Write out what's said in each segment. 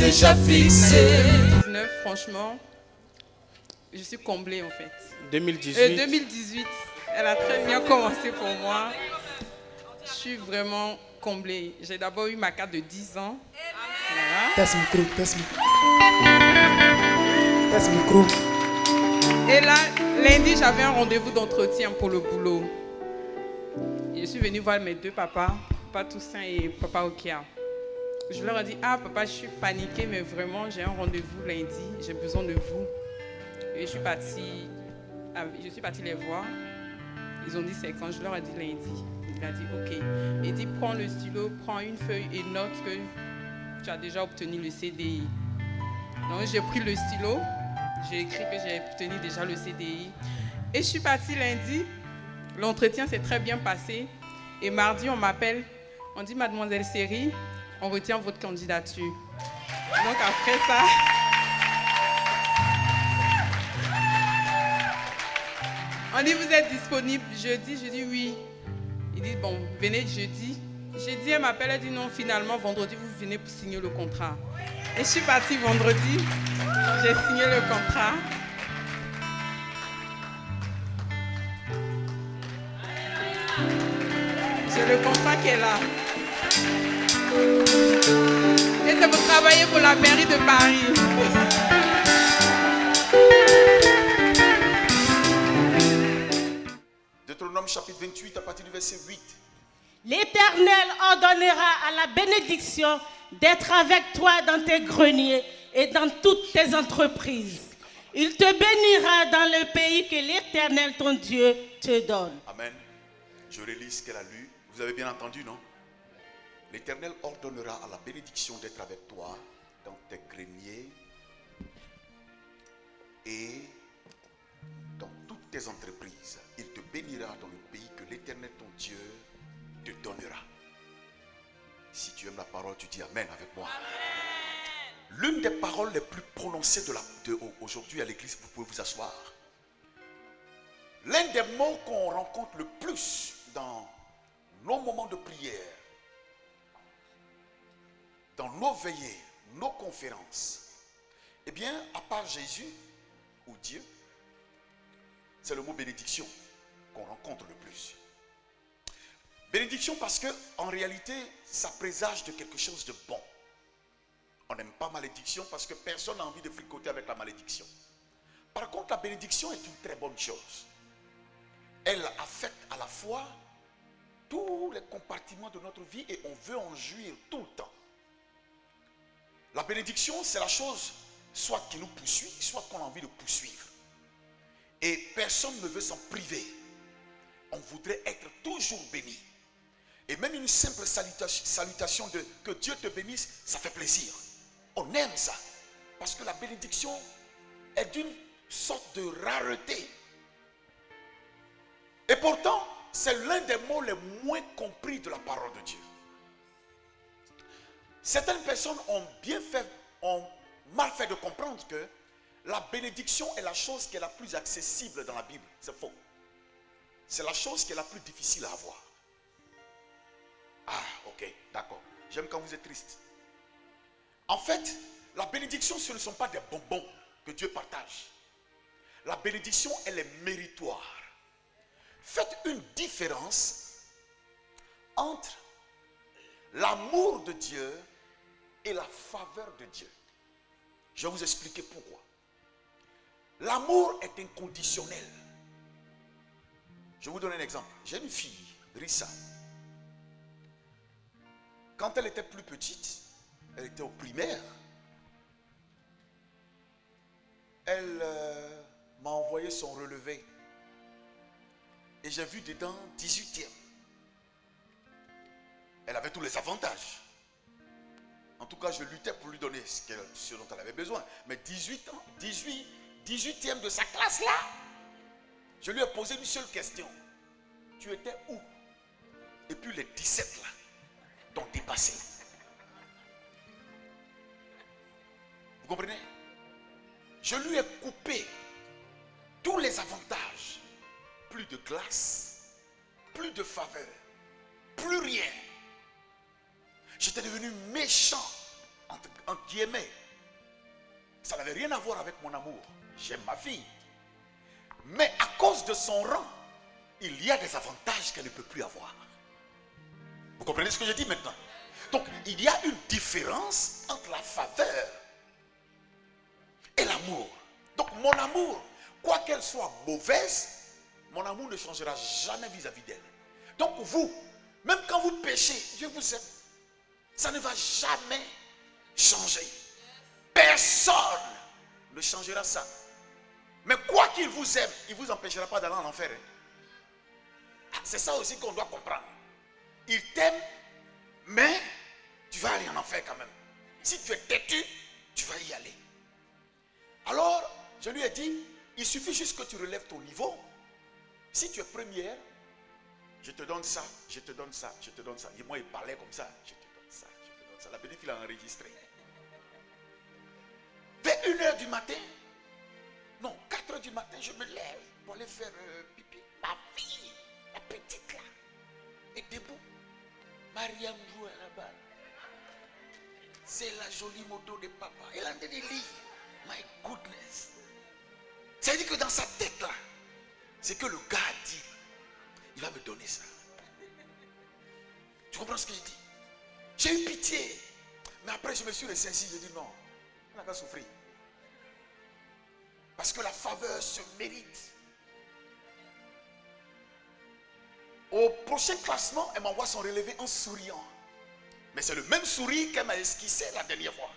déjà fixé. 2019, franchement, je suis comblée en fait. 2018. 2018, elle a très bien commencé pour moi. Je suis vraiment comblée. J'ai d'abord eu ma carte de 10 ans. Voilà. Test micro. Et là, lundi, j'avais un rendez-vous d'entretien pour le boulot. Je suis venue voir mes deux papas, Papa Toussaint et Papa Okia. Je leur ai dit, ah papa, je suis paniquée, mais vraiment, j'ai un rendez-vous lundi, j'ai besoin de vous. Et je suis partie les voir. Ils ont dit, c'est quand? Je leur ai dit lundi. Il a dit, ok. Il dit, prends le stylo, prends une feuille et note que tu as déjà obtenu le CDI. Donc j'ai pris le stylo, j'ai écrit que j'ai obtenu déjà le CDI. Et je suis partie lundi. L'entretien s'est très bien passé. Et mardi, on m'appelle. On dit, mademoiselle Série, on retient votre candidature. Donc après ça, on dit, vous êtes disponible jeudi? Je dis oui. Il dit, bon, venez jeudi. Jeudi, elle m'appelle, elle dit non, finalement, vendredi, vous venez pour signer le contrat. Et je suis partie vendredi, j'ai signé le contrat. J'ai le contrat qui est là. Et c'est pour travailler pour la mairie de Paris. Deutéronome chapitre 28 à partir du verset 8. L'Éternel ordonnera à la bénédiction d'être avec toi dans tes greniers et dans toutes tes entreprises. Il te bénira dans le pays que l'Éternel, ton Dieu, te donne. Amen. Je relis ce qu'elle a lu. Vous avez bien entendu, non? L'Éternel ordonnera à la bénédiction d'être avec toi dans tes greniers et dans toutes tes entreprises. Il te bénira dans le pays que l'Éternel, ton Dieu, te donnera. Si tu aimes la parole, tu dis Amen avec moi. L'une des paroles les plus prononcées aujourd'hui à l'église, vous pouvez vous asseoir. L'un des mots qu'on rencontre le plus dans nos moments de prière, dans nos veillées, nos conférences, eh bien, à part Jésus ou Dieu, c'est le mot bénédiction qu'on rencontre le plus. Bénédiction parce que, en réalité, ça présage de quelque chose de bon. On n'aime pas malédiction parce que personne n'a envie de fricoter avec la malédiction. Par contre, la bénédiction est une très bonne chose. Elle affecte à la fois tous les compartiments de notre vie et on veut en jouir tout le temps. La bénédiction, c'est la chose soit qui nous poursuit, soit qu'on a envie de poursuivre. Et personne ne veut s'en priver. On voudrait être toujours béni. Et même une simple salutation de que Dieu te bénisse, ça fait plaisir. On aime ça. Parce que la bénédiction est d'une sorte de rareté. Et pourtant, c'est l'un des mots les moins compris de la parole de Dieu. Certaines personnes ont mal fait de comprendre que la bénédiction est la chose qui est la plus accessible dans la Bible. C'est faux. C'est la chose qui est la plus difficile à avoir. Ah, ok, d'accord. J'aime quand vous êtes triste. En fait, la bénédiction, ce ne sont pas des bonbons que Dieu partage. La bénédiction, elle est méritoire. Faites une différence entre l'amour de Dieu et la faveur de Dieu. Je vais vous expliquer pourquoi. L'amour est inconditionnel. Je vous donne un exemple. J'ai une fille, Rissa. Quand elle était plus petite, elle était au primaire, elle m'a envoyé son relevé. Et j'ai vu dedans 18e. Elle avait tous les avantages. En tout cas, je luttais pour lui donner ce dont elle avait besoin. Mais 18 ans, 18e de sa classe là, je lui ai posé une seule question. Tu étais où? Et puis les 17 là t'ont dépassé. Vous comprenez? Je lui ai coupé tous les avantages. Plus de glace, plus de faveur, plus rien. J'étais devenu méchant en guillemets. Ça n'avait rien à voir avec mon amour. J'aime ma fille. Mais à cause de son rang, il y a des avantages qu'elle ne peut plus avoir. Vous comprenez ce que je dis maintenant? Donc, il y a une différence entre la faveur et l'amour. Donc, mon amour, quoi qu'elle soit mauvaise, mon amour ne changera jamais vis-à-vis d'elle. Donc, vous, même quand vous péchez, Dieu vous aime. Ça ne va jamais changer. Personne ne changera ça. Mais quoi qu'il vous aime, il ne vous empêchera pas d'aller en enfer. C'est ça aussi qu'on doit comprendre. Il t'aime, mais tu vas aller en enfer quand même. Si tu es têtu, tu vas y aller. Alors, je lui ai dit, il suffit juste que tu relèves ton niveau. Si tu es première, je te donne ça, je te donne ça, je te donne ça. Et moi, il parlait comme ça, je te donne ça, je te donne ça. La petite fille a enregistré. Vers 1h du matin, non, 4h du matin, je me lève pour aller faire pipi. Ma fille, la petite là, est debout. Mariam joue à la balle. C'est la jolie moto de papa. Elle est en train de lire. My goodness. Ça veut dire que dans sa tête là, c'est que le gars a dit, il va me donner ça. Tu comprends ce que je dis? J'ai eu pitié. Mais après je me suis ressaisi, j'ai dit non, on n'a qu'à souffrir. Parce que la faveur se mérite. Au prochain classement, elle m'envoie son relevé en souriant. Mais c'est le même sourire qu'elle m'a esquissé la dernière fois.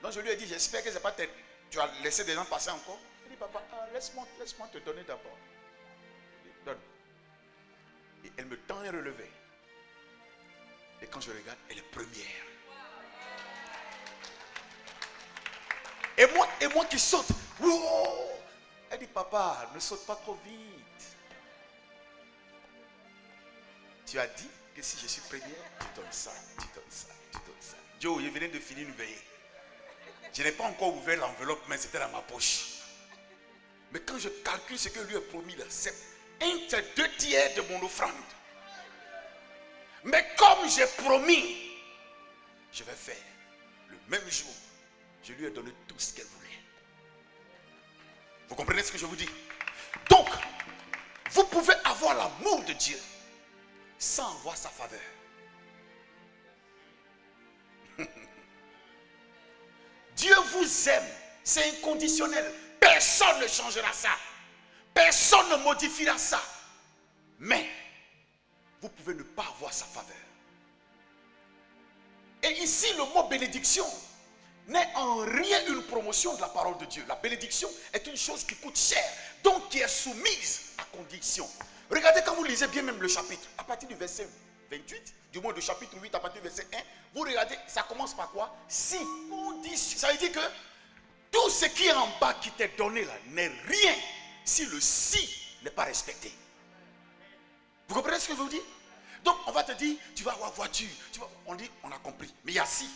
Donc je lui ai dit, j'espère que c'est pas tu as laissé des gens passer encore. Il dit, papa, laisse-moi te donner d'abord. Donne. Et elle me tend un relevé. Et quand je regarde, elle est première. Et moi qui saute. Wow! Elle dit, papa, ne saute pas trop vite. Tu as dit que si je suis première, tu donnes ça, tu donnes ça, tu donnes ça. Joe, je venais de finir une veillée. Je n'ai pas encore ouvert l'enveloppe, mais c'était dans ma poche. Mais quand je calcule ce que lui a promis là, c'est 1/2 de mon offrande. Mais comme j'ai promis, je vais faire. Le même jour, je lui ai donné tout ce qu'elle voulait. Vous comprenez ce que je vous dis? Donc, vous pouvez avoir l'amour de Dieu sans avoir sa faveur. Dieu vous aime, c'est inconditionnel. Personne ne changera ça. Personne ne modifiera ça. Mais, vous pouvez ne pas avoir sa faveur. Et ici, le mot bénédiction n'est en rien une promotion de la parole de Dieu. La bénédiction est une chose qui coûte cher, donc qui est soumise à condition. Regardez quand vous lisez bien même le chapitre, à partir du verset 28, du moins du chapitre 8, à partir du verset 1, vous regardez, ça commence par quoi? Si, condition. Ça veut dire que tout ce qui est en bas qui t'est donné là n'est rien si le si n'est pas respecté. Vous comprenez ce que je vous dis? Donc on va te dire, tu vas avoir voiture. On dit, on a compris. Mais il y a si.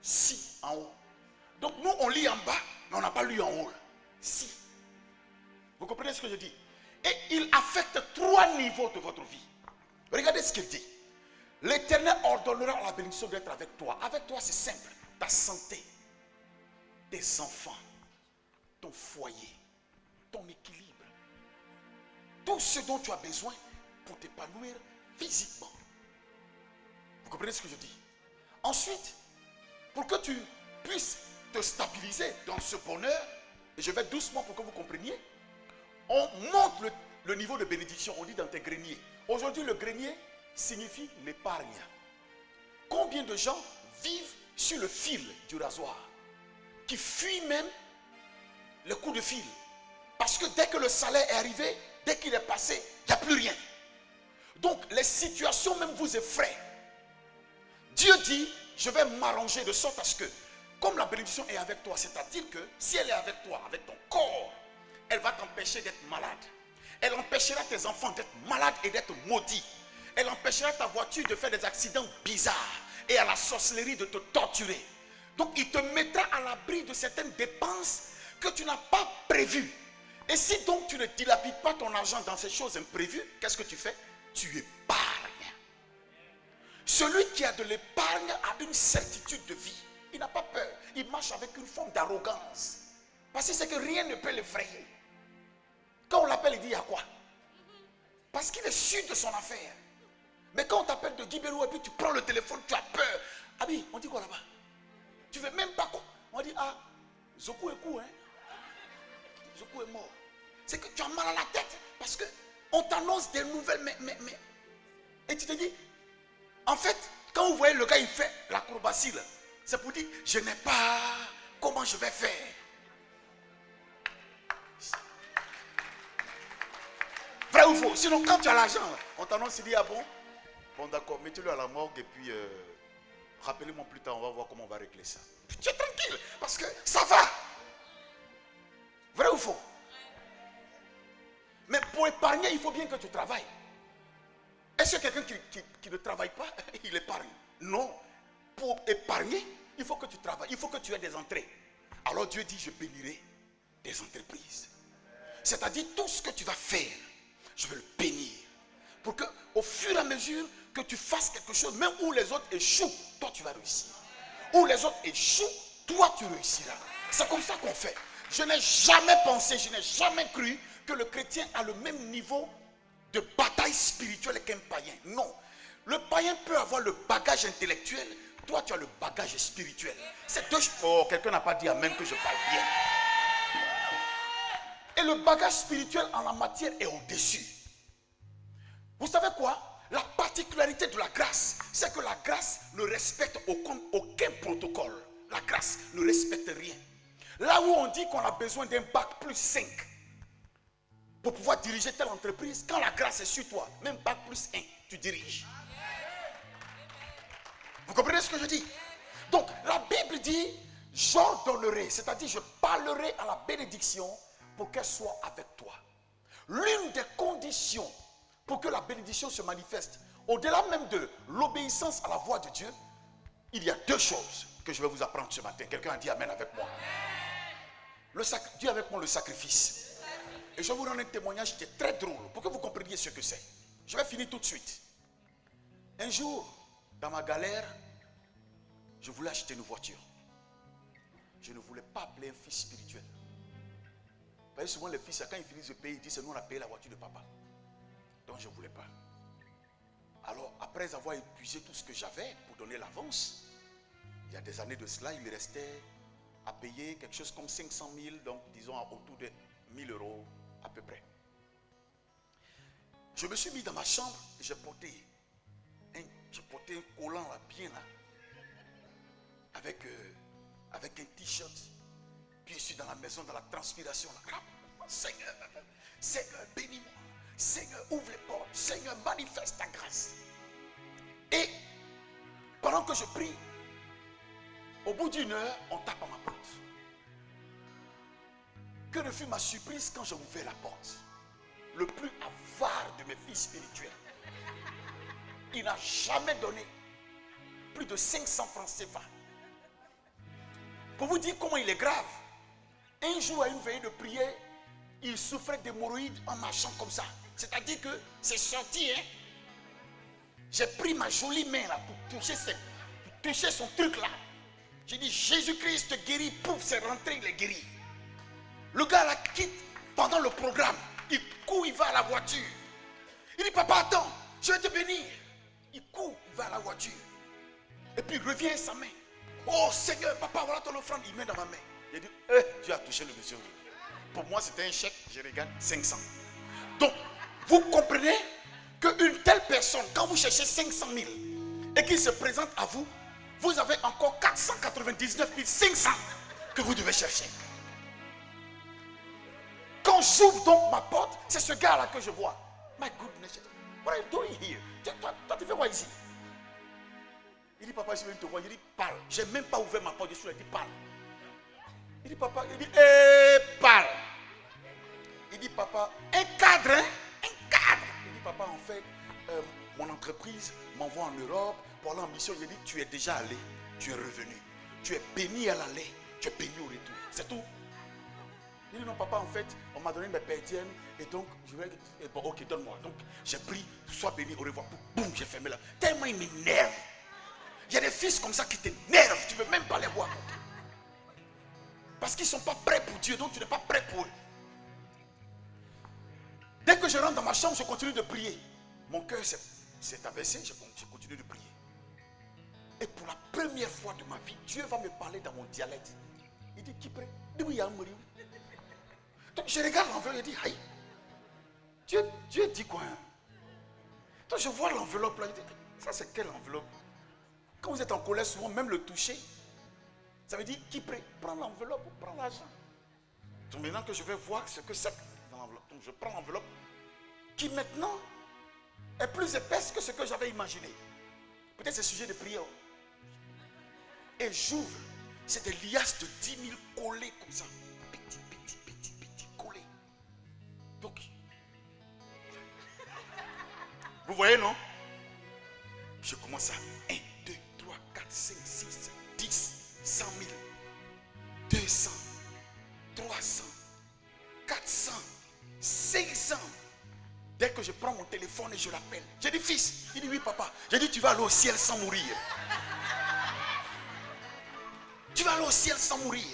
Si en haut. Donc nous on lit en bas, mais on n'a pas lu en haut. Là. Si. Vous comprenez ce que je dis? Et il affecte 3 niveaux de votre vie. Regardez ce qu'il dit. L'Éternel ordonnera la bénédiction d'être avec toi. Avec toi c'est simple. Ta santé, tes enfants, ton foyer, ton équilibre. Tout ce dont tu as besoin pour t'épanouir physiquement. Vous comprenez ce que je dis? Ensuite, pour que tu puisses te stabiliser dans ce bonheur, et je vais doucement pour que vous compreniez, on monte le niveau de bénédiction, on dit dans tes greniers. Aujourd'hui, le grenier signifie l'épargne. Combien de gens vivent sur le fil du rasoir, qui fuient même le coup de fil? Parce que dès que le salaire est arrivé, dès qu'il est passé, il n'y a plus rien. Donc, les situations même vous effraient. Dieu dit, je vais m'arranger de sorte à ce que, comme la bénédiction est avec toi, c'est-à-dire que si elle est avec toi, avec ton corps, elle va t'empêcher d'être malade. Elle empêchera tes enfants d'être malades et d'être maudits. Elle empêchera ta voiture de faire des accidents bizarres et à la sorcellerie de te torturer. Donc, il te mettra à l'abri de certaines dépenses que tu n'as pas prévues. Et si donc tu ne dilapides pas ton argent dans ces choses imprévues, qu'est-ce que tu fais? Tu épargnes. Celui qui a de l'épargne a une certitude de vie. Il n'a pas peur. Il marche avec une forme d'arrogance. Parce qu'il sait que rien ne peut l'effrayer. Quand on l'appelle, il dit, il y a quoi? Parce qu'il est sûr de son affaire. Mais quand on t'appelle de Guibérou et puis tu prends le téléphone, tu as peur. Abi, on dit quoi là-bas? Tu ne veux même pas quoi? On dit, ah, Zoku est court, hein? Zoku est mort. C'est que tu as mal à la tête parce qu'on t'annonce des nouvelles, mais. Et tu te dis, en fait, quand vous voyez le gars, il fait l'acrobatie, c'est pour dire, je n'ai pas, comment je vais faire? Vrai ou faux? Sinon, quand tu as l'argent, on t'annonce, il dit, ah bon? Bon, d'accord, mettez-le à la morgue et puis rappelez-moi plus tard, on va voir comment on va régler ça. Tu es tranquille parce que ça va. Vrai ou faux? Mais pour épargner, il faut bien que tu travailles. Est-ce que quelqu'un qui ne travaille pas, il épargne? Non. Pour épargner, il faut que tu travailles, il faut que tu aies des entrées. Alors Dieu dit, je bénirai des entreprises. C'est-à-dire tout ce que tu vas faire, je vais le bénir. Pour que au fur et à mesure que tu fasses quelque chose, même où les autres échouent, toi tu vas réussir. Où les autres échouent, toi tu réussiras. C'est comme ça qu'on fait. Je n'ai jamais pensé, je n'ai jamais cru que le chrétien a le même niveau de bataille spirituelle qu'un païen. Non. Le païen peut avoir le bagage intellectuel, toi tu as le bagage spirituel. C'est deux choses. Oh, quelqu'un n'a pas dit amen que je parle bien. Et le bagage spirituel en la matière est au-dessus. Vous savez quoi? La particularité de la grâce, c'est que la grâce ne respecte aucun protocole. La grâce ne respecte rien. Là où on dit qu'on a besoin d'un bac plus 5 pour pouvoir diriger telle entreprise, quand la grâce est sur toi, même bac plus 1, tu diriges. Vous comprenez ce que je dis? Donc la Bible dit, j'ordonnerai, c'est-à-dire je parlerai à la bénédiction pour qu'elle soit avec toi. L'une des conditions pour que la bénédiction se manifeste, au-delà même de l'obéissance à la voix de Dieu, il y a deux choses que je vais vous apprendre ce matin. Quelqu'un a dit amen avec moi. Dieu avec moi le sacrifice. Et je vais vous rendre un témoignage qui est très drôle pour que vous compreniez ce que c'est. Je vais finir tout de suite. Un jour, dans ma galère, je voulais acheter une voiture. Je ne voulais pas appeler un fils spirituel. Vous voyez, souvent les fils, quand ils finissent de payer, ils disent, nous on a payé la voiture de papa. Donc je ne voulais pas. Alors après avoir épuisé tout ce que j'avais pour donner l'avance, il y a des années de cela, il me restait à payer quelque chose comme 500 000, donc disons autour de 1000 euros à peu près. Je me suis mis dans ma chambre et j'ai porté un collant là, bien là, avec un t-shirt. Puis je suis dans la maison, dans la transpiration là. Seigneur, Seigneur, bénis-moi. Seigneur, ouvre les portes. Seigneur, manifeste ta grâce. Et pendant que je prie, au bout d'une heure, on tape à ma porte. Que ne fut ma surprise quand j'ai ouvert la porte? Le plus avare de mes fils spirituels. Il n'a jamais donné plus de 500 francs CFA. Pour vous dire comment il est grave. Un jour, à une veillée de prière, il souffrait d'hémorroïdes en marchant comme ça. C'est-à-dire que c'est sorti, hein. J'ai pris ma jolie main là pour toucher son truc là. J'ai dit, Jésus-Christ te guérit, pouf, c'est rentré, il est guéri. Le gars là quitte pendant le programme. Il court, il va à la voiture. Il dit, papa, attends, je vais te bénir. Il court, il va à la voiture. Et puis il revient à sa main. Oh Seigneur, papa, voilà ton offrande. Il met dans ma main. Il dit, Dieu a touché le monsieur. Pour moi, c'était un chèque, je regarde 500. Donc, vous comprenez qu'une telle personne, quand vous cherchez 500 000 et qu'il se présente à vous, vous avez encore 499 500 que vous devez chercher. Quand j'ouvre donc ma porte, c'est ce gars-là que je vois. My goodness, what are you doing here? Toi, tu fais quoi ici? Il dit, papa, je viens te voir. Il dit, parle. Je n'ai même pas ouvert ma porte dessus. Il dit, parle. Il dit, papa, il dit, parle. Il dit, papa, un cadre, hein? Un cadre. Il dit, papa, en fait, mon entreprise m'envoie en Europe pour aller en mission. Il dit, tu es déjà allé, tu es revenu. Tu es béni à l'aller, tu es béni au retour. C'est tout. Il dit, non, papa, en fait, on m'a donné mes perdiennes et donc, je vais. Bon, ok, donne-moi. Donc, j'ai pris, sois béni, au revoir. Boum, j'ai fermé là. Tellement il m'énerve. Il y a des fils comme ça qui t'énervent, tu ne veux même pas les voir. Parce qu'ils ne sont pas prêts pour Dieu, donc tu n'es pas prêt pour eux. Dès que je rentre dans ma chambre, je continue de prier. Mon cœur s'est abaissé, je continue de prier. Et pour la première fois de ma vie, Dieu va me parler dans mon dialecte. Il dit, qui prie? Donc je regarde l'enveloppe et je dis, aïe, Dieu dit quoi? Donc je vois l'enveloppe là, je dis, ça c'est quelle enveloppe? Quand vous êtes en colère, souvent même le toucher, ça veut dire, qui prie? Prends l'enveloppe ou prends l'argent. Donc maintenant que je vais voir ce que c'est dans l'enveloppe, donc je prends l'enveloppe qui maintenant est plus épaisse que ce que j'avais imaginé. Peut-être c'est sujet de prière. Et j'ouvre, c'est des liasses de 10 000 collés comme ça. Petit collés. Donc, vous voyez, non? Je commence à 1, 2, 3, 4, 5, 6, 7, 10, 100 000, 200, 300, 400, 500. Dès que je prends mon téléphone et je l'appelle, j'ai dit, fils, il dit, oui papa. J'ai dit, tu vas aller au ciel sans mourir. Tu vas aller au ciel sans mourir.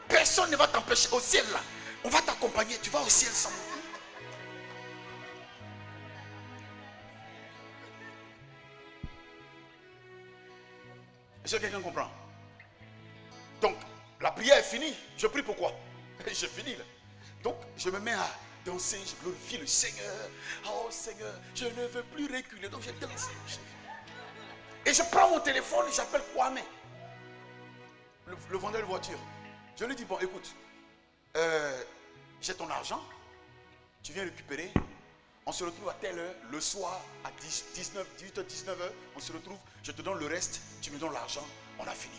Personne ne va t'empêcher au ciel là. On va t'accompagner, tu vas au ciel sans mourir. Est-ce que quelqu'un comprend? Donc, la prière est finie. Je prie pourquoi? J'ai fini là. Donc, je me mets à danser, je glorifie le Seigneur. Oh Seigneur, je ne veux plus reculer. Donc, je danse. Et je prends mon téléphone et j'appelle Kwame, le vendeur de voiture. Je lui dis, bon, écoute, j'ai ton argent, tu viens récupérer. On se retrouve à telle heure, le soir, à 18h, 19h, on se retrouve, je te donne le reste, tu me donnes l'argent, on a fini.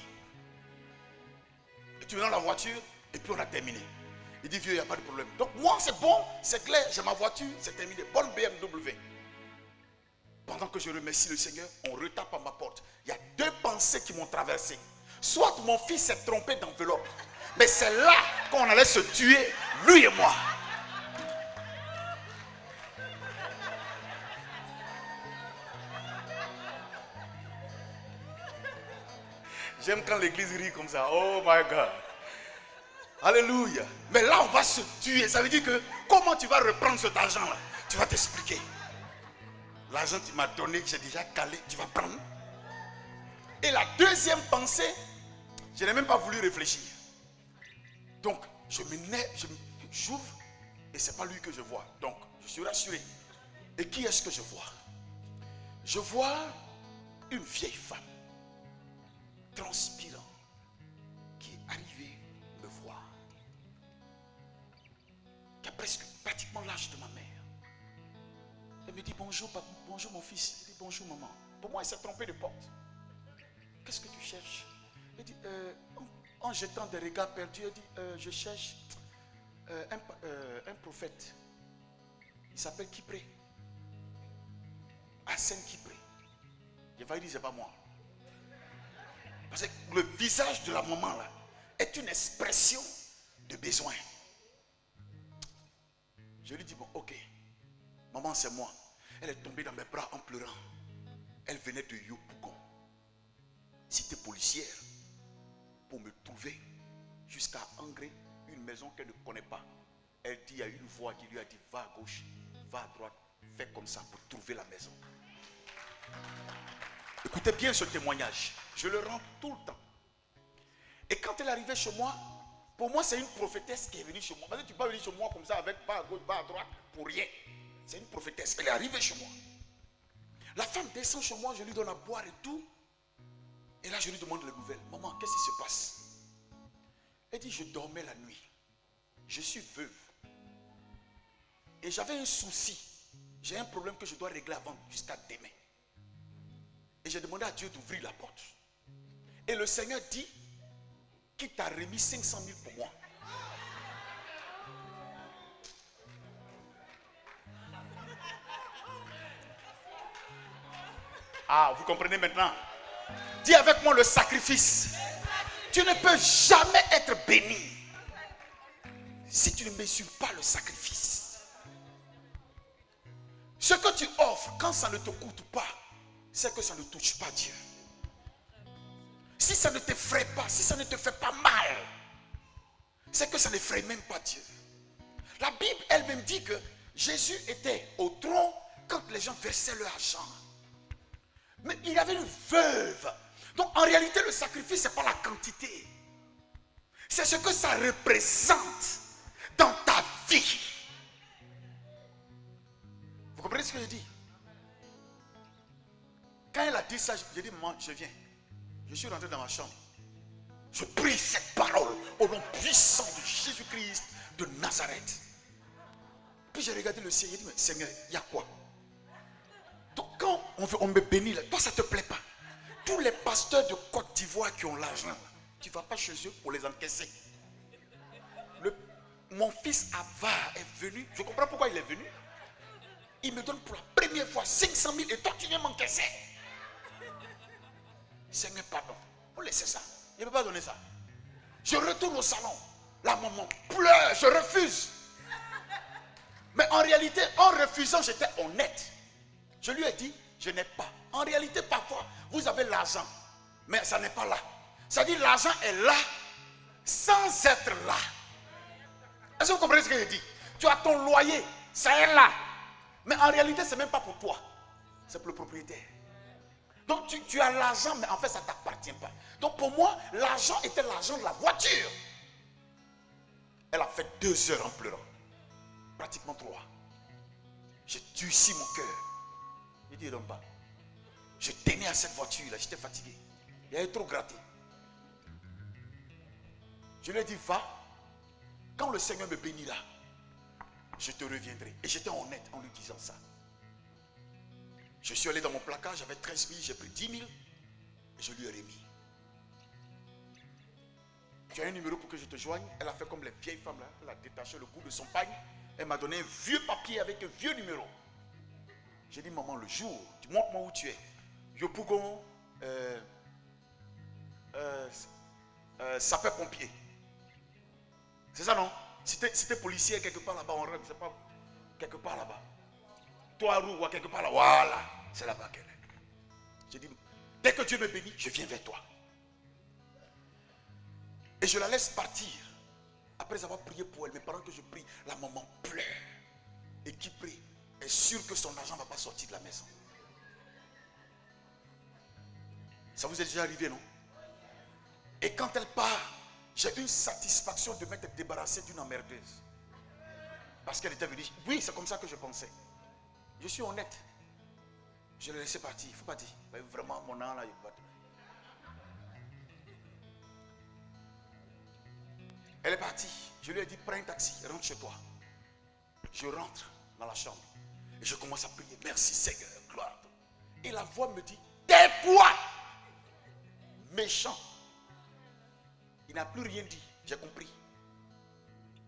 Et tu me donnes la voiture, et puis on a terminé. Il dit, vieux, il n'y a pas de problème. Donc moi, c'est bon, c'est clair, j'ai ma voiture, c'est terminé. Bonne BMW. Pendant que je remercie le Seigneur, on retape à ma porte. Il y a deux pensées qui m'ont traversé. Soit mon fils s'est trompé d'enveloppe, mais c'est là qu'on allait se tuer, lui et moi. J'aime quand l'église rit comme ça. Oh my God. Alléluia. Mais là, on va se tuer. Ça veut dire que comment tu vas reprendre cet argent-là? Tu vas t'expliquer. L'argent que tu m'as donné, que j'ai déjà calé, tu vas prendre. Et la deuxième pensée, je n'ai même pas voulu réfléchir. Donc, j'ouvre et ce n'est pas lui que je vois. Donc, je suis rassuré. Et qui est-ce que je vois? Je vois une vieille femme transpirant qui est arrivée me voir, qui a pratiquement l'âge de ma mère. Elle me dit bonjour papa, bonjour mon fils. Elle dit bonjour maman. Pour moi elle s'est trompée de porte. Qu'est-ce que tu cherches? Elle dit en jetant des regards perdus, elle dit je cherche un prophète. Il s'appelle Kipré. Hassan Kipré. Je vais lui dire c'est pas moi. Parce que le visage de la maman là est une expression de besoin. Je lui dis bon ok, maman c'est moi. Elle est tombée dans mes bras en pleurant. Elle venait de Yopougon, cité policière, pour me trouver jusqu'à Angré, une maison qu'elle ne connaît pas. Elle dit il y a une voix qui lui a dit va à gauche, va à droite, fais comme ça pour trouver la maison. Écoutez bien ce témoignage. Je le rends tout le temps. Et quand elle est arrivée chez moi, pour moi c'est une prophétesse qui est venue chez moi. Parce que tu ne peux pas venir chez moi comme ça avec pas à gauche, pas à droite, pour rien. C'est une prophétesse. Elle est arrivée chez moi. La femme descend chez moi, je lui donne à boire et tout. Et là je lui demande les nouvelles. Maman, qu'est-ce qui se passe? Elle dit, je dormais la nuit. Je suis veuve. Et j'avais un souci. J'ai un problème que je dois régler avant, jusqu'à demain. Et j'ai demandé à Dieu d'ouvrir la porte. Et le Seigneur dit qu'il t'a remis 500 000 pour moi. Ah, vous comprenez maintenant? Dis avec moi le sacrifice. Tu ne peux jamais être béni si tu ne mesures pas le sacrifice. Ce que tu offres, quand ça ne te coûte pas, c'est que ça ne touche pas Dieu. Si ça ne t'effraie pas, si ça ne te fait pas mal, c'est que ça n'effraie même pas Dieu. La Bible elle-même dit que Jésus était au tronc quand les gens versaient leur argent. Mais il y avait une veuve. Donc en réalité, le sacrifice, ce n'est pas la quantité. C'est ce que ça représente dans ta vie. Vous comprenez ce que je dis? Quand elle a dit ça, j'ai dit, maman, je viens. Je suis rentré dans ma chambre. Je prie cette parole au nom puissant de Jésus-Christ de Nazareth. Puis j'ai regardé le ciel, j'ai dit, mais Seigneur, il y a quoi? Donc quand on me bénit, là, toi ça ne te plaît pas. Tous les pasteurs de Côte d'Ivoire qui ont l'argent, tu ne vas pas chez eux pour les encaisser. Mon fils Ava est venu, je comprends pourquoi il est venu. Il me donne pour la première fois 500 000 et toi tu viens m'encaisser. Seigneur, pardon, vous laissez ça. Il ne peut pas donner ça. Je retourne au salon. La maman pleure, je refuse. Mais en réalité, en refusant, j'étais honnête. Je lui ai dit, je n'ai pas. En réalité, parfois, vous avez l'argent, mais ça n'est pas là. C'est-à-dire, l'argent est là, sans être là. Est-ce que vous comprenez ce que je dis? Tu as ton loyer, ça est là. Mais en réalité, ce n'est même pas pour toi. C'est pour le propriétaire. Donc, tu as l'argent, mais en fait, ça ne t'appartient pas. Donc, pour moi, l'argent était l'argent de la voiture. Elle a fait 2 heures en pleurant. Pratiquement 3. J'ai durci mon cœur. Il dit, pas. Je tenais à cette voiture-là, j'étais fatigué. Il avait trop gratté. Je lui ai dit, va. Quand le Seigneur me bénira, je te reviendrai. Et j'étais honnête en lui disant ça. Je suis allé dans mon placard, j'avais 13 000, j'ai pris 10 000 et je lui ai remis. Tu as un numéro pour que je te joigne? Elle a fait comme les vieilles femmes là. Elle a détaché le bout de son pagne. Elle m'a donné un vieux papier avec un vieux numéro. J'ai dit, maman, le jour, tu montres-moi où tu es. Yopougon, sapeur-pompier. C'est ça, non? Si t'es policier quelque part là-bas, on rêve, c'est pas quelque part là-bas. Toi, Roux, quelque part là, voilà, c'est là-bas qu'elle est. J'ai dit, dès que Dieu me bénit, je viens vers toi. Et je la laisse partir. Après avoir prié pour elle, mais pendant que je prie, la maman pleure. Et qui prie est sûr que son argent ne va pas sortir de la maison. Ça vous est déjà arrivé, non? Et quand elle part, j'ai une satisfaction de m'être débarrassé d'une emmerdeuse. Parce qu'elle était venue. Oui, c'est comme ça que je pensais. Je suis honnête. Je l'ai laissé partir. Il ne faut pas dire. Vraiment, mon âme là, il va. Elle est partie. Je lui ai dit, prends un taxi, rentre chez toi. Je rentre dans la chambre. Et je commence à prier. Merci Seigneur, gloire. Et la voix me dit, tais-toi, méchant. Il n'a plus rien dit. J'ai compris.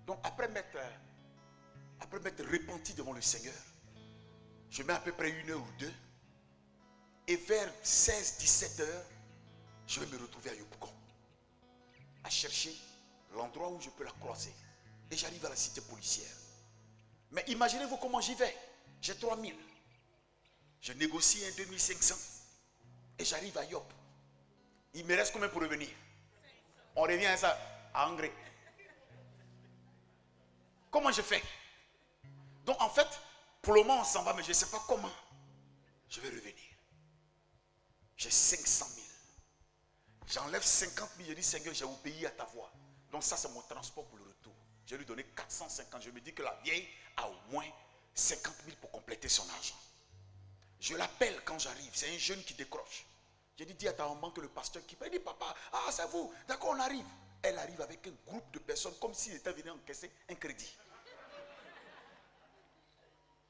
Donc après m'être repenti devant le Seigneur, je mets à peu près 1 heure ou 2. Et vers 16-17 heures, je vais me retrouver à Yopougon. À chercher l'endroit où je peux la croiser. Et j'arrive à la cité policière. Mais imaginez-vous comment j'y vais. J'ai 3000. Je négocie un 2500. Et j'arrive à Yop. Il me reste combien pour revenir? On revient à ça, à Angré. Comment je fais? Donc en fait, pour le moment on s'en va, mais je ne sais pas comment je vais revenir. J'ai 500 000. J'enlève 50 000, je dis Seigneur, j'ai obéi à ta voix. Donc ça c'est mon transport pour le retour. Je lui ai donné 450. Je me dis que la vieille a au moins 50 000 pour compléter son argent. Je l'appelle quand j'arrive. C'est un jeune qui décroche. J'ai dit, dis à ta maman que le pasteur qui parle. Il dit, papa, ah c'est vous. D'accord, on arrive. Elle arrive avec un groupe de personnes comme s'ils étaient venus encaisser un crédit.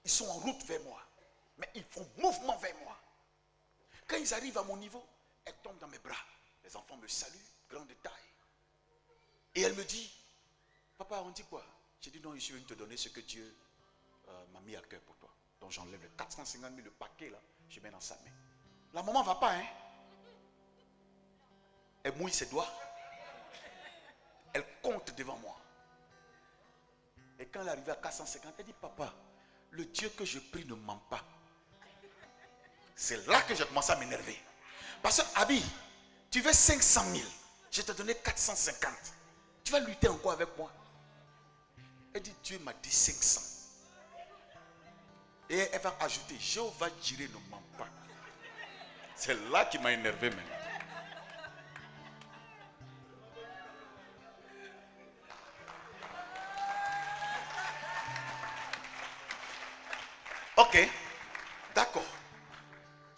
Ils sont en route vers moi. Mais ils font mouvement vers moi. Quand ils arrivent à mon niveau, elles tombent dans mes bras. Les enfants me saluent, grande taille. Et elle me dit, papa, on dit quoi? J'ai dit, non, je suis venu te donner ce que Dieu m'a mis à cœur pour toi. Donc j'enlève les 450 000, le paquet là, je mets dans sa main. La maman ne va pas, hein? Elle mouille ses doigts. Elle compte devant moi. Et quand elle est arrivée à 450, elle dit, papa, le Dieu que je prie ne ment pas. C'est là que j'ai commencé à m'énerver. Parce que, Abi, tu veux 500 000. Je t'ai donné 450. Tu vas lutter encore avec moi? Elle dit, Dieu m'a dit 500. Et elle va ajouter, Jéhovah Jireh ne ment pas. C'est là qui m'a énervé maintenant. Ok, d'accord.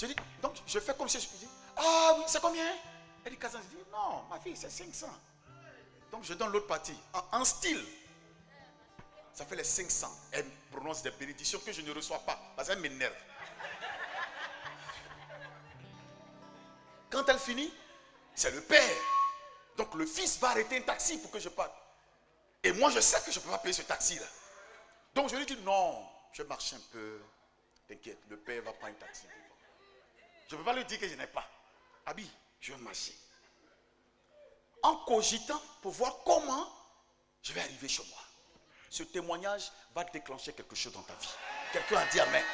Je dis, donc je fais comme si je dis, ah oui, c'est combien? Elle dit 400. Je dis, non, ma fille, c'est 500. Donc je donne l'autre partie, en style. Ça fait les 500. Elle prononce des bénédictions que je ne reçois pas, parce qu'elle m'énerve. Quand elle finit, c'est le père. Donc le fils va arrêter un taxi pour que je parte. Et moi, je sais que je ne peux pas payer ce taxi-là. Donc je lui dis, non, je marche un peu. T'inquiète, le père va prendre un taxi. Je ne peux pas lui dire que je n'ai pas. Abi, je vais marcher. En cogitant pour voir comment je vais arriver chez moi. Ce témoignage va déclencher quelque chose dans ta vie. Quelqu'un a dit amen.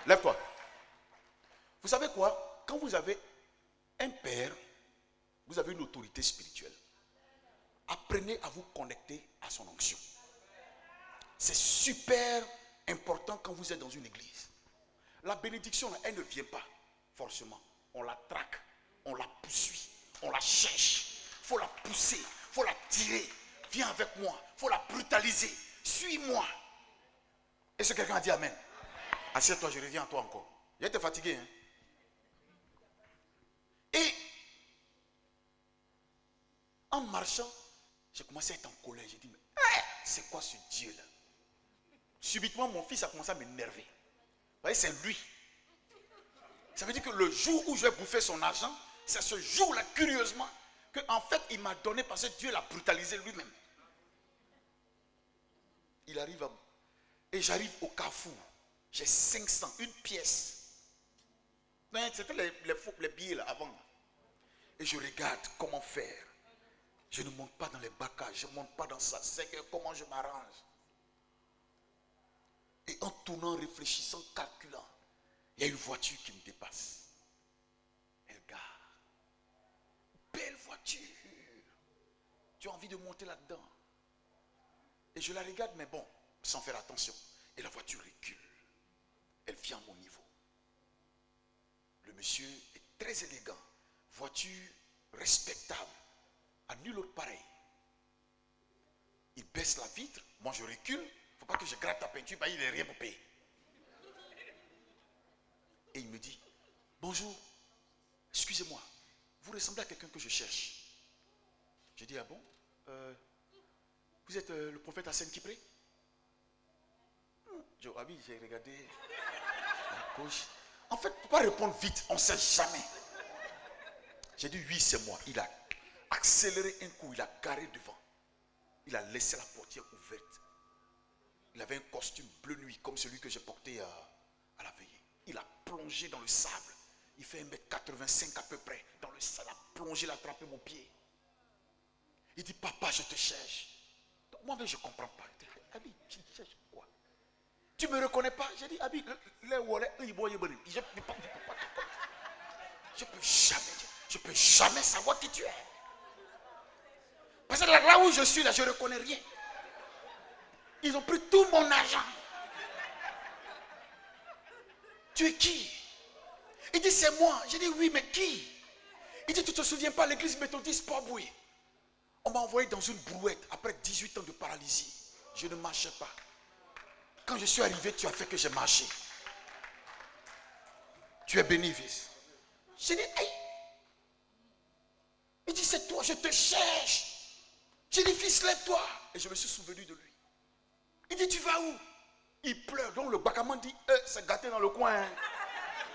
Lève-toi. Vous savez quoi? Quand vous avez un père, vous avez une autorité spirituelle. Apprenez à vous connecter à son onction. C'est super important quand vous êtes dans une église. La bénédiction, elle ne vient pas forcément. On la traque, on la poursuit, on la cherche. Il faut la pousser, il faut la tirer. Viens avec moi, il faut la brutaliser. Suis-moi. Est-ce que quelqu'un a dit amen? Assieds-toi, je reviens à toi encore. J'étais fatigué. Hein? Et en marchant, j'ai commencé à être en colère. J'ai dit, mais c'est quoi ce Dieu-là? Subitement, mon fils a commencé à m'énerver. Vous voyez, c'est lui. Ça veut dire que le jour où je vais bouffer son argent, c'est ce jour-là, curieusement, que en fait, il m'a donné parce que Dieu l'a brutalisé lui-même. Il arrive à... Et j'arrive au Carrefour. J'ai 500, une pièce. C'était les billets là, avant. Et je regarde comment faire. Je ne monte pas dans les bacas, je ne monte pas dans ça. C'est que comment je m'arrange. Et en tournant, réfléchissant, calculant, il y a une voiture qui me dépasse. Elle gare. Belle voiture. Tu as envie de monter là-dedans. Et je la regarde, mais bon, sans faire attention. Et la voiture recule. Elle vient à mon niveau. Le monsieur est très élégant. Voiture respectable. À nul autre pareil. Il baisse la vitre. Moi, je recule. Il ne faut pas que je gratte la peinture. Il n'y a rien pour payer. Et il me dit, bonjour, excusez-moi, vous ressemblez à quelqu'un que je cherche. J'ai dit, ah bon? Vous êtes le prophète Hassan Kipré? J'ai regardé à gauche. En fait, il ne faut pas répondre vite, on ne sait jamais. J'ai dit, oui, c'est moi. Il a accéléré un coup, il a garé devant. Il a laissé la portière ouverte. Il avait un costume bleu nuit, comme celui que j'ai porté à la veillée. Il a plongé dans le sable. Il fait 1m85 à peu près. Dans le sable, il a plongé, il a attrapé mon pied. Il dit, papa, je te cherche. Moi-même, je ne comprends pas. Abi, tu cherches quoi? Tu ne me reconnais pas? J'ai dit, Abi, je peux jamais savoir qui tu es. Parce que là où je suis, là, je ne reconnais rien. Ils ont pris tout mon argent. Tu es qui? Il dit, c'est moi. J'ai dit, oui, mais qui? Il dit, tu ne te souviens pas, l'église méthodiste Port-Boué. On m'a envoyé dans une brouette après 18 ans de paralysie. Je ne marchais pas. Quand je suis arrivé, tu as fait que j'ai marché. Tu es béni, fils. J'ai dit, hey. Il dit, c'est toi, je te cherche. J'ai dit, fils, lève-toi. Et je me suis souvenu de lui. Il dit, tu vas où? Il pleure. Donc le bakaman dit, c'est gâté dans le coin.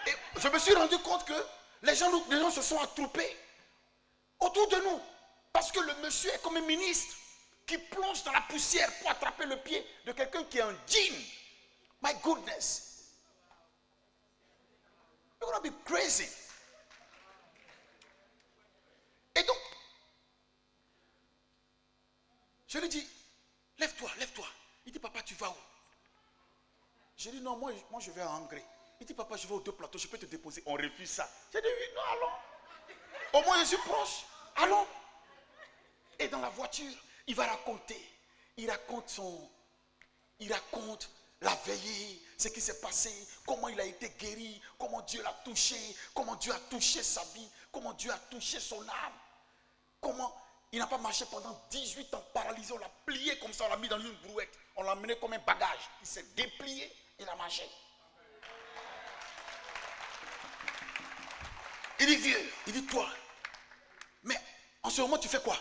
Et je me suis rendu compte que les gens se sont attroupés autour de nous. Parce que le monsieur est comme un ministre qui plonge dans la poussière pour attraper le pied de quelqu'un qui est en jean. My goodness. You're gonna be crazy. Et donc, je lui dis, lève-toi, lève-toi. Il dit, papa, tu vas où? Je dis, non, moi je vais à Angers. Il dit, papa, je vais aux 2 plateaux, je peux te déposer. On refuse ça. J'ai dit, oui, non, allons. Au moins, je suis proche. Allons. Et dans la voiture, il va raconter. Il raconte la veillée, ce qui s'est passé, comment il a été guéri, comment Dieu l'a touché, comment Dieu a touché sa vie, comment Dieu a touché son âme. Comment il n'a pas marché pendant 18 ans paralysé, on l'a plié comme ça, on l'a mis dans une brouette, on l'a mené comme un bagage. Il s'est déplié, il a marché. Il dit, vieux, il dit, toi, mais en ce moment tu fais quoi?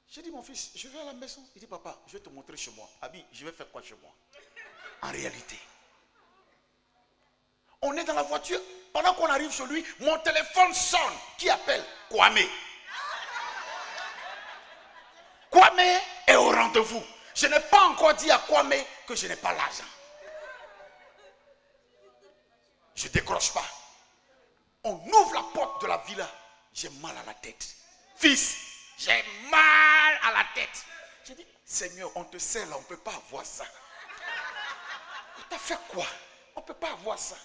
J'ai dit, mon fils, je vais à la maison. Il dit, papa, je vais te montrer chez moi. Abi, je vais faire quoi chez moi? En réalité, on est dans la voiture. Pendant qu'on arrive chez lui, mon téléphone sonne. Qui appelle? Kwame. Kwame est au rendez-vous. Je n'ai pas encore dit à Kwame que je n'ai pas l'argent. Je ne décroche pas. On ouvre la porte de la villa. J'ai mal à la tête. Fils, j'ai mal à la tête. J'ai dit, Seigneur, on te sert là, on ne peut pas avoir ça. Tu as fait quoi? On ne peut pas avoir ça.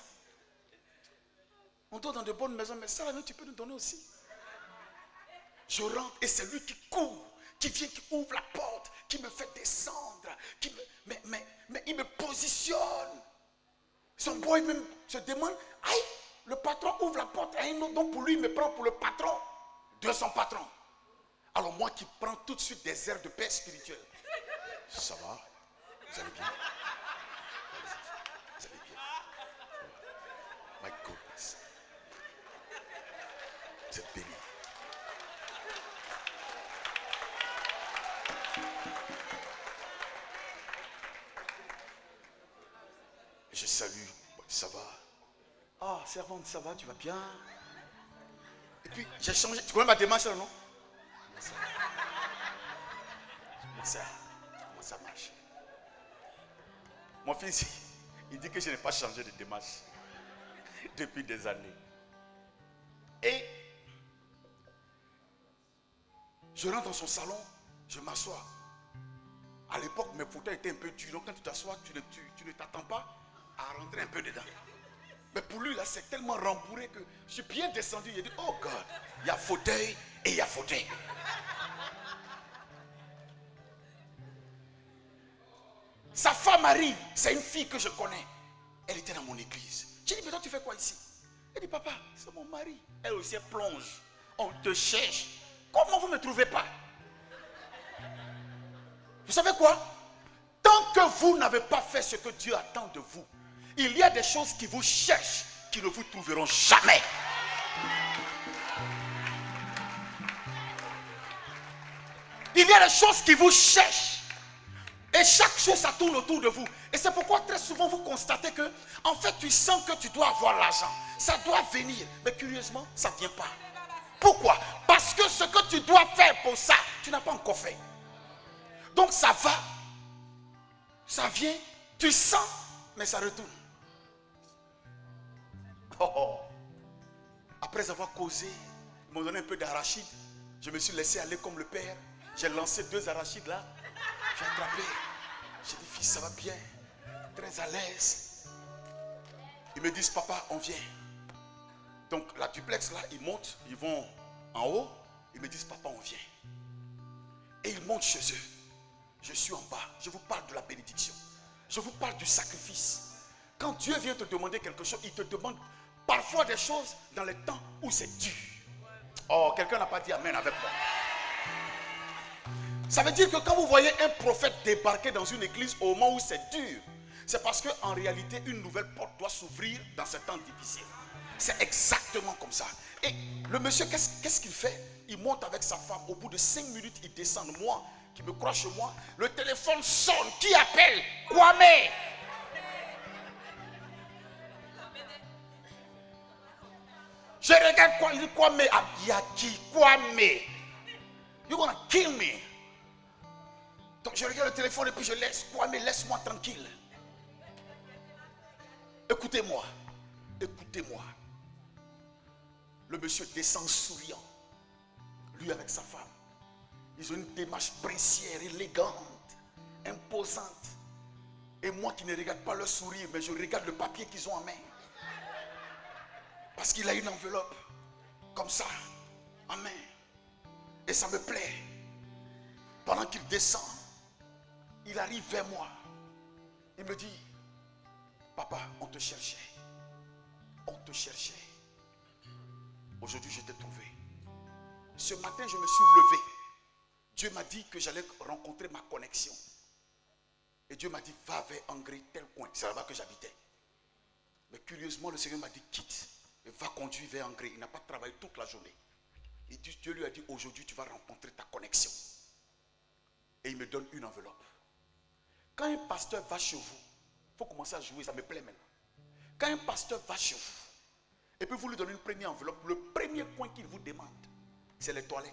On dort dans de bonnes maisons, mais ça, tu peux nous donner aussi. Je rentre et c'est lui qui court, qui vient, qui ouvre la porte, qui me fait descendre, mais il me positionne. Son boy même se demande, aïe, le patron ouvre la porte à un autre, donc pour lui, il me prend pour le patron de son patron. Alors moi qui prends tout de suite des airs de paix spirituelle. Ça va? Vous allez bien? Vous allez bien? My goodness. Vous êtes bénis. Je salue. Ça va? Ah, servante, ça va? Tu vas bien? Et puis, j'ai changé. Tu connais ma démarche là, non? Comment ça marche? Mon fils, il dit que je n'ai pas changé de démarche depuis des années. Et je rentre dans son salon, je m'assois. À l'époque, mes fauteuils étaient un peu durs. Donc quand tu t'assois, tu ne t'attends pas à rentrer un peu dedans. Mais pour lui, là, c'est tellement rembourré que je suis bien descendu. Il a dit, oh God, il y a fauteuil et il y a fauteuil. Sa femme arrive, c'est une fille que je connais. Elle était dans mon église. J'ai dit, mais toi tu fais quoi ici? Elle dit, papa, c'est mon mari. Elle aussi, elle plonge. On te cherche. Comment vous ne me trouvez pas? Vous savez quoi? Tant que vous n'avez pas fait ce que Dieu attend de vous, il y a des choses qui vous cherchent, qui ne vous trouveront jamais. Il y a des choses qui vous cherchent. Et chaque chose, ça tourne autour de vous. Et c'est pourquoi très souvent vous constatez que, en fait, tu sens que tu dois avoir l'argent. Ça doit venir. Mais curieusement, ça ne vient pas. Pourquoi? Parce que ce que tu dois faire pour ça, tu n'as pas encore fait. Donc ça va. Ça vient. Tu sens, mais ça retourne. Oh. Après avoir causé, ils m'ont donné un peu d'arachide. Je me suis laissé aller comme le père. J'ai lancé 2 arachides là. J'ai attrapé. J'ai dit, fils, ça va bien. Très à l'aise. Ils me disent, papa, on vient. Donc la duplex là, ils montent, ils vont en haut. Ils me disent, papa, on vient. Et ils montent chez eux. Je suis en bas. Je vous parle de la bénédiction. Je vous parle du sacrifice. Quand Dieu vient te demander quelque chose, il te demande parfois des choses dans les temps où c'est dur. Oh, quelqu'un n'a pas dit amen avec moi. Ça veut dire que quand vous voyez un prophète débarquer dans une église au moment où c'est dur, c'est parce qu'en réalité, une nouvelle porte doit s'ouvrir dans ce temps difficile. C'est exactement comme ça. Et le monsieur, qu'est-ce qu'il fait? Il monte avec sa femme. Au bout de 5 minutes, il descend. Moi, qui me crois chez moi, le téléphone sonne. Qui appelle? Kwame. Je regarde quoi? Il dit Kwame. Yaki, Kwame. You're gonna kill me. Donc je regarde le téléphone et puis je laisse. Kwame, laisse-moi tranquille. Écoutez-moi. Écoutez-moi. Le monsieur descend souriant. Lui avec sa femme. Ils ont une démarche princière, élégante, imposante. Et moi qui ne regarde pas leur sourire, mais je regarde le papier qu'ils ont en main. Parce qu'il a une enveloppe comme ça, en main. Et ça me plaît. Pendant qu'il descend, il arrive vers moi. Il me dit, papa, on te cherchait. On te cherchait. Aujourd'hui, je t'ai trouvé. Ce matin, je me suis levé. Dieu m'a dit que j'allais rencontrer ma connexion. Et Dieu m'a dit, va vers Angry, tel coin. C'est là-bas que j'habitais. Mais curieusement, le Seigneur m'a dit, quitte. Et va conduire vers Angry. Il n'a pas travaillé toute la journée. Et Dieu lui a dit, aujourd'hui, tu vas rencontrer ta connexion. Et il me donne une enveloppe. Quand un pasteur va chez vous, il faut commencer à jouer, ça me plaît maintenant. Quand un pasteur va chez vous, et puis vous lui donnez une première enveloppe, le premier point qu'il vous demande, c'est les toilettes.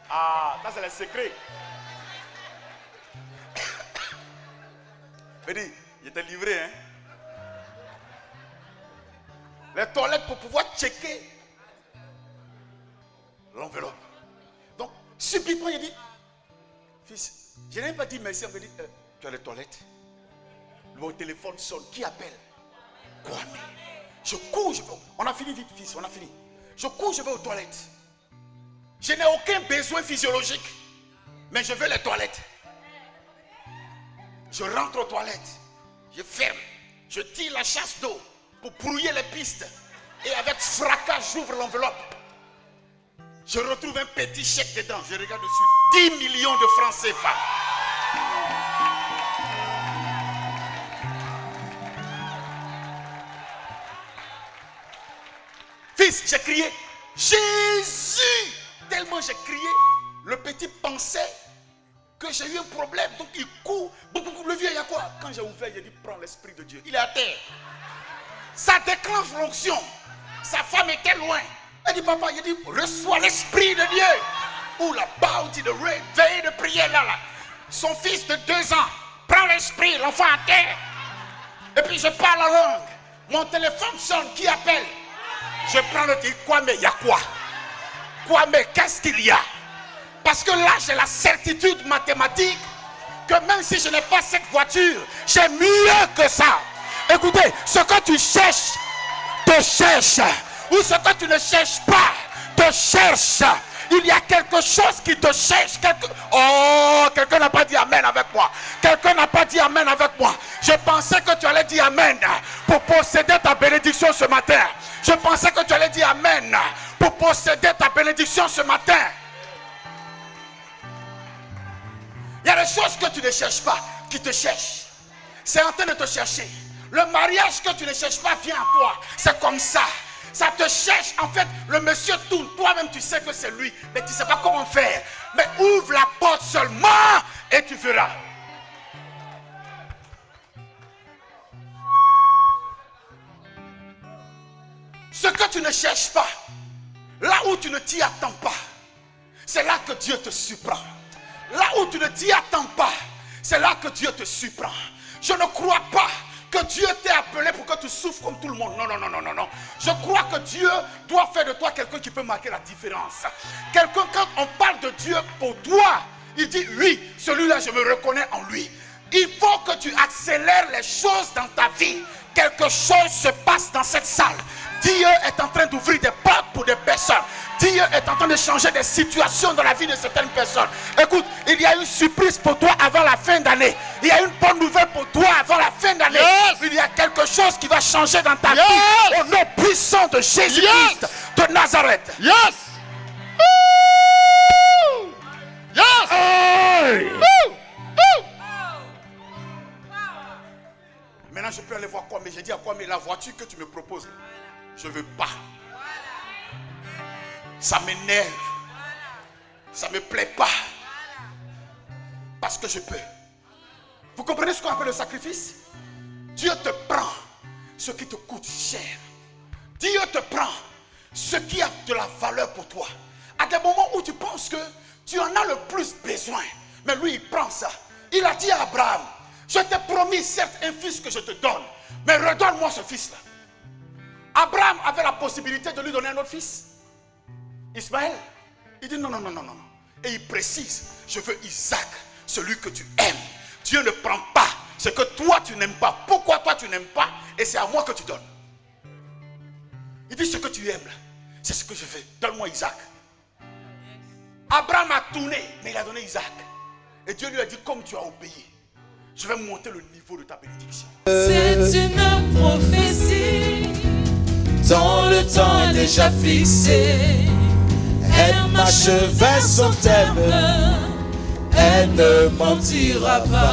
Ah, ça c'est le secret. Béni, il était livré, hein. Les toilettes pour pouvoir checker l'enveloppe. Donc, subitement, il dit, fils, je n'ai pas dit merci, on me dit, tu as les toilettes. Mon téléphone sonne, qui appelle? Quoi? Je cours, je vais. On a fini vite, fils, on a fini. Je cours, je vais aux toilettes. Je n'ai aucun besoin physiologique, mais je veux les toilettes. Je rentre aux toilettes, je ferme, je tire la chasse d'eau pour brouiller les pistes. Et avec fracas, j'ouvre l'enveloppe. Je retrouve un petit chèque dedans, je regarde dessus. 10 millions de francs CFA. Fils, j'ai crié, Jésus! Tellement j'ai crié, le petit pensait que j'ai eu un problème. Donc il court. Le vieux, il y a quoi? Quand j'ai ouvert, j'ai dit, prends l'Esprit de Dieu. Il est à terre. Ça déclenche l'onction. Sa femme était loin. Elle dit, papa, il dit, reçois l'Esprit de Dieu. Ou la bounty de réveil de prière là. Son fils de 2 ans prend l'Esprit, l'enfant à terre. Et puis je parle la langue. Mon téléphone sonne, qui appelle? Je prends le titre, quoi, mais il y a quoi? Quoi, mais qu'est-ce qu'il y a? Parce que là, j'ai la certitude mathématique que même si je n'ai pas cette voiture, j'ai mieux que ça. Écoutez, ce que tu cherches, te cherche. Ou ce que tu ne cherches pas, te cherche. Il y a quelque chose qui te cherche. Oh, quelqu'un n'a pas dit amen avec moi. Quelqu'un n'a pas dit amen avec moi. Je pensais que tu allais dire amen pour posséder ta bénédiction ce matin. Je pensais que tu allais dire amen pour posséder ta bénédiction ce matin. Il y a des choses que tu ne cherches pas qui te cherchent. C'est en train de te chercher. Le mariage que tu ne cherches pas vient à toi. C'est comme ça. Ça te cherche. En fait, le monsieur tourne. Toi-même, tu sais que c'est lui. Mais tu ne sais pas comment faire. Mais ouvre la porte seulement et tu verras. Ce que tu ne cherches pas, là où tu ne t'y attends pas, c'est là que Dieu te surprend. Là où tu ne t'y attends pas, c'est là que Dieu te surprend. Je ne crois pas que Dieu t'ait appelé pour que tu souffres comme tout le monde. Non, non, non, non, non, non. Je crois que Dieu doit faire de toi quelqu'un qui peut marquer la différence. Quelqu'un, quand on parle de Dieu pour toi, il dit oui, celui-là, je me reconnais en lui. Il faut que tu accélères les choses dans ta vie. Quelque chose se passe dans cette salle. Dieu est en train d'ouvrir des portes pour des personnes. Dieu est en train de changer des situations dans la vie de certaines personnes. Écoute, il y a une surprise pour toi avant la fin d'année. Il y a une bonne nouvelle pour toi avant la fin d'année. Yes. Il y a quelque chose qui va changer dans ta vie. Au nom puissant de Jésus-Christ de Nazareth. Yes. Woo. Yes. Hey. Woo. Woo. Maintenant, je peux aller voir quoi, mais j'ai dit à quoi, mais la voiture que tu me proposes, je ne veux pas. Ça m'énerve. Ça ne me plaît pas. Parce que je peux. Vous comprenez ce qu'on appelle le sacrifice? Dieu te prend ce qui te coûte cher. Dieu te prend ce qui a de la valeur pour toi. À des moments où tu penses que tu en as le plus besoin. Mais lui, il prend ça. Il a dit à Abraham, je t'ai promis certes un fils que je te donne, mais redonne-moi ce fils-là. Abraham avait la possibilité de lui donner un autre fils. Ismaël, il dit non, non, non, non, non. Et il précise, je veux Isaac, celui que tu aimes. Dieu ne prend pas ce que toi tu n'aimes pas. Pourquoi toi tu n'aimes pas? Et c'est à moi que tu donnes. Il dit ce que tu aimes, c'est ce que je fais. Donne-moi Isaac. Abraham a tourné, mais il a donné Isaac. Et Dieu lui a dit, comme tu as obéi, je vais monter le niveau de ta bénédiction. C'est une prophétie dont le temps est déjà fixé. Elle m'achevait son thème. Elle ne mentira pas.